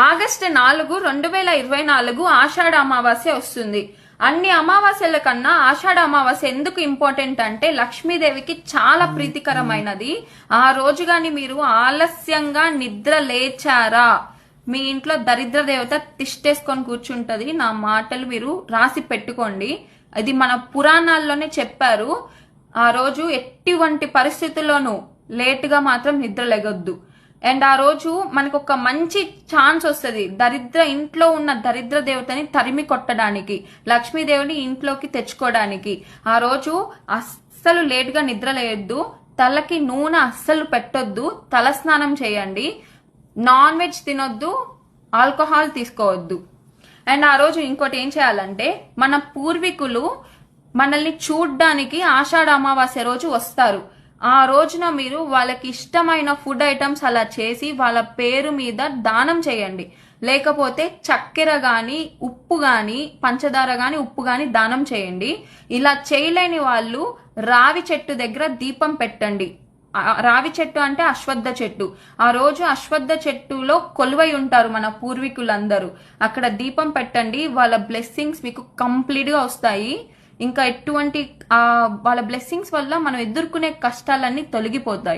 August 4, 2024 ఆషాఢ అమావాస్య వస్తుంది. అన్ని అమావాస్యల కన్నా ఆషాఢ అమావాస్య ఎందుకు ఇంపార్టెంట్ అంటే లక్ష్మీదేవికి చాలా ప్రీతికరమైనది. ఆ రోజు గాని మీరు ఆలస్యంగా నిద్ర లేచారా, మీ ఇంట్లో దరిద్ర దేవత తిష్టేసుకొని కూర్చుంటది. నా మాటలు మీరు రాసి పెట్టుకోండి. ఇది మన పురాణాల్లోనే చెప్పారు. ఆ రోజు ఎటువంటి పరిస్థితుల్లోనూ లేటుగా మాత్రం నిద్ర లేగొద్దు. అండ్ ఆ రోజు మనకు ఒక మంచి ఛాన్స్ వస్తుంది ఇంట్లో ఉన్న దరిద్ర దేవతని తరిమి కొట్టడానికి, లక్ష్మీదేవిని ఇంట్లోకి తెచ్చుకోవడానికి. ఆ రోజు అస్సలు లేటుగా నిద్ర లేయొద్దు, తలకి నూనె అస్సలు పెట్టొద్దు, తల స్నానం చేయండి, నాన్ వెజ్ తినొద్దు, ఆల్కహాల్ తీసుకోవద్దు. అండ్ ఆ రోజు ఇంకోటి ఏం చేయాలంటే, మన పూర్వీకులు మనల్ని చూడ్డానికి ఆషాఢ అమావాస్య రోజు వస్తారు. ఆ రోజున మీరు వాళ్ళకి ఇష్టమైన ఫుడ్ ఐటమ్స్ అలా చేసి వాళ్ళ పేరు మీద దానం చేయండి. లేకపోతే చక్కెర గాని, ఉప్పు గాని, పంచదార గాని, ఉప్పు గాని దానం చేయండి. ఇలా చేయలేని వాళ్ళు రావి చెట్టు దగ్గర దీపం పెట్టండి. రావి చెట్టు అంటే అశ్వత్థ చెట్టు. ఆ రోజు అశ్వత్థ చెట్టులో కొలువై ఉంటారు మన పూర్వీకులందరూ. అక్కడ దీపం పెట్టండి. వాళ్ళ బ్లెస్సింగ్స్ మీకు కంప్లీట్ గా వస్తాయి. ఇంకా ఎటువంటి వాళ్ళ బ్లెస్సింగ్స్ వల్ల మనం ఎదుర్కొనే కష్టాలన్నీ తొలగిపోతాయి.